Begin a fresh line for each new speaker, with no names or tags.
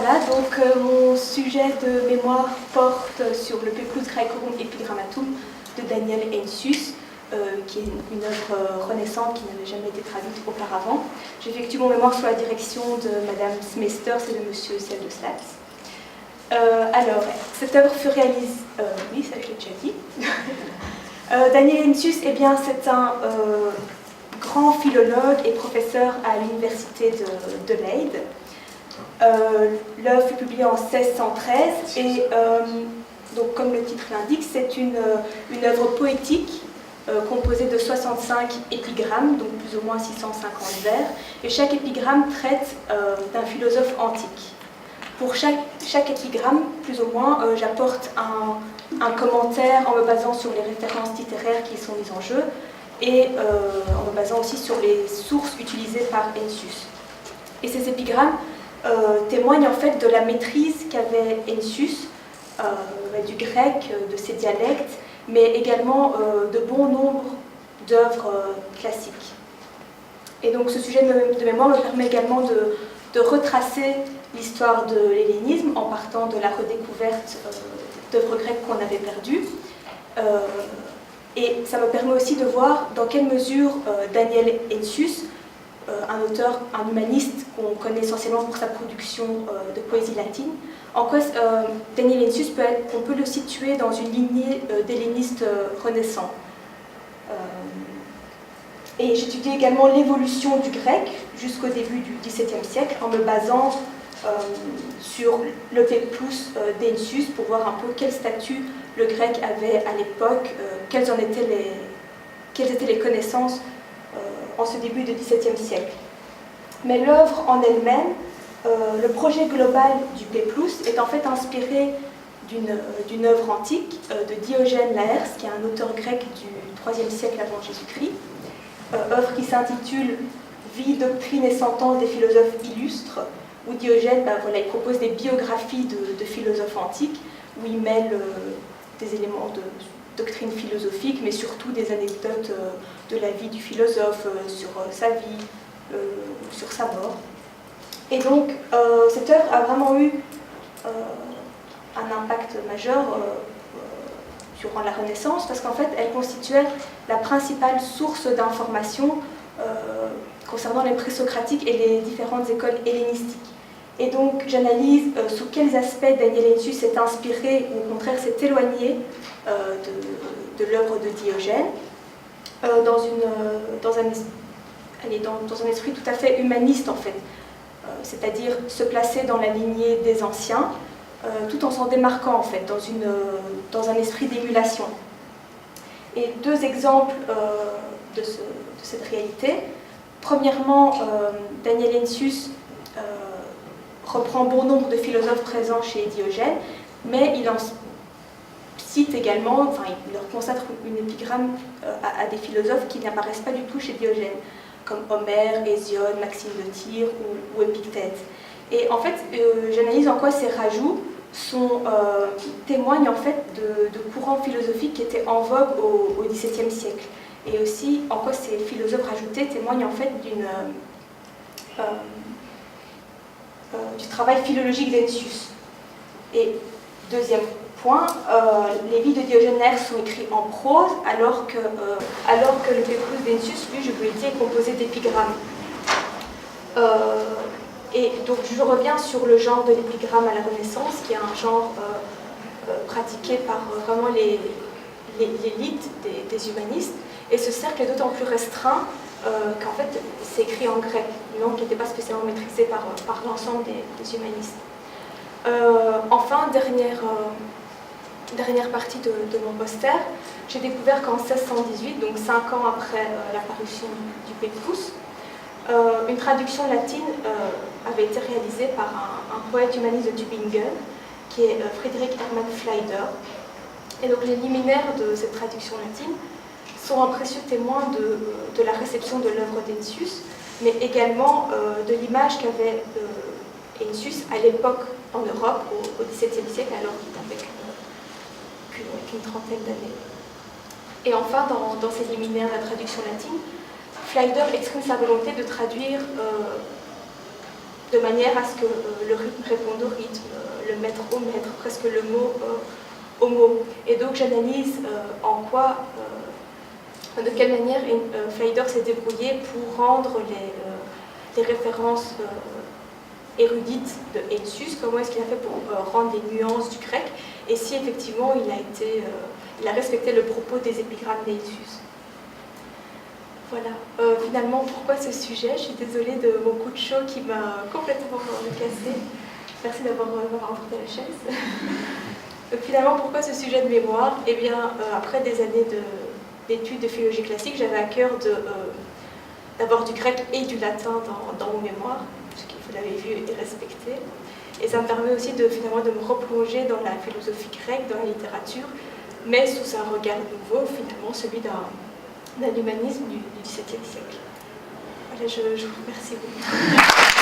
Voilà, donc mon sujet de mémoire porte sur le Peplus Graecorum Epigrammatum de Daniel Heinsius, qui est une œuvre renaissante qui n'avait jamais été traduite auparavant. J'effectue mon mémoire sous la direction de Madame Smesters et de Monsieur Seldeslatz. Alors, cette œuvre fut réalisée... oui, ça je l'ai déjà dit. Daniel Heinsius, eh bien, c'est un grand philologue et professeur à l'université de Leyde. L'œuvre fut publiée en 1613 et donc, comme le titre l'indique, c'est une œuvre poétique composée de 65 épigrammes, donc plus ou moins 650 vers, et chaque épigramme traite d'un philosophe antique. Pour chaque épigramme, plus ou moins, j'apporte un commentaire en me basant sur les références littéraires qui sont mises en jeu et en me basant aussi sur les sources utilisées par Heinsius. Et ces épigrammes témoignent en fait de la maîtrise qu'avait Heinsius du grec, de ses dialectes, mais également de bon nombre d'œuvres classiques. Et donc ce sujet de mémoire me permet également de retracer l'histoire de l'hellénisme en partant de la redécouverte d'œuvres grecques qu'on avait perdues. Et ça me permet aussi de voir dans quelle mesure Daniel Heinsius, un auteur, un humaniste qu'on connaît essentiellement pour sa production de poésie latine, en quoi Daniel Heinsius on peut le situer dans une lignée d'hellénistes renaissants. Et j'étudie également l'évolution du grec jusqu'au début du XVIIe siècle en me basant sur le Peplus d'Heinsius pour voir un peu quel statut le grec avait à l'époque, quelles étaient les connaissances en ce début du XVIIe siècle. Mais l'œuvre en elle-même, le projet global du Peplus est en fait inspiré d'une œuvre antique de Diogène Laërce, qui est un auteur grec du IIIe siècle avant Jésus-Christ, œuvre qui s'intitule Vie, doctrine et sentence des philosophes illustres, où Diogène il propose des biographies de philosophes antiques, où il mêle des éléments de doctrine philosophique, mais surtout des anecdotes de la vie du philosophe, sur sa vie, sur sa mort. Et donc, cette œuvre a vraiment eu un impact majeur durant la Renaissance, parce qu'en fait, elle constituait la principale source d'information concernant les présocratiques et les différentes écoles hellénistiques. Et donc, j'analyse sous quels aspects Daniel Heinsius s'est inspiré, ou au contraire s'est éloigné de l'œuvre de Diogène, dans un esprit tout à fait humaniste, en fait. C'est-à-dire se placer dans la lignée des anciens, tout en s'en démarquant, en fait, dans un esprit d'émulation. Et deux exemples de cette réalité. Premièrement, Daniel Heinsius reprend bon nombre de philosophes présents chez Diogène, mais il en cite également, enfin il leur consacre une épigramme à des philosophes qui n'apparaissent pas du tout chez Diogène, comme Homère, Hésiode, Maxime de Tyr ou Épictète. Et en fait, j'analyse en quoi ces rajouts témoignent en fait de courants philosophiques qui étaient en vogue au XVIIe siècle. Et aussi en quoi ces philosophes rajoutés témoignent en fait du travail philologique d'Heinsius. Et deuxième point, les vies de Diogène Laërce sont écrites en prose, alors que le Peplus d'Heinsius, lui, je vous l'ai dit, est composé d'épigrammes. Et donc je reviens sur le genre de l'épigramme à la Renaissance, qui est un genre pratiqué par vraiment l'élite des humanistes, et ce cercle est d'autant plus restreint qu'en fait c'est écrit en grec, une langue qui n'était pas spécialement maîtrisée par l'ensemble des humanistes. Enfin, dernière partie de mon poster, j'ai découvert qu'en 1618, donc 5 ans après la parution du Peplus, une traduction latine avait été réalisée par un poète humaniste de Tübingen, qui est Friedrich Hermann Fleider. Et donc les liminaires de cette traduction latine sont un précieux témoin de la réception de l'œuvre d'Heinsius, mais également de l'image qu'avait Heinsius à l'époque en Europe, au XVIIe siècle, alors qu'il n'avait qu'une trentaine d'années. Et enfin, dans ces liminaires de la traduction latine, Fleider exprime sa volonté de traduire de manière à ce que le rythme mettre presque le mot au mot. Et donc j'analyse de quelle manière Pfleider s'est débrouillé pour rendre les références érudites de Heinsius, comment est-ce qu'il a fait pour rendre les nuances du grec, et si effectivement il a respecté le propos des épigrammes d'Heinsius. Voilà. Finalement, pourquoi ce sujet? Je suis désolée de mon coup de chaud qui m'a complètement cassé. Merci d'avoir emporté la chaise. Finalement, pourquoi ce sujet de mémoire? Eh bien, après des années d'études de philologie classique, j'avais à cœur d'avoir du grec et du latin dans mon mémoire, ce que vous l'avez vu et respecté. Et ça me permet aussi finalement de me replonger dans la philosophie grecque, dans la littérature, mais sous un regard nouveau, finalement, celui d'un humanisme du XVIIe siècle. Voilà, je vous remercie beaucoup.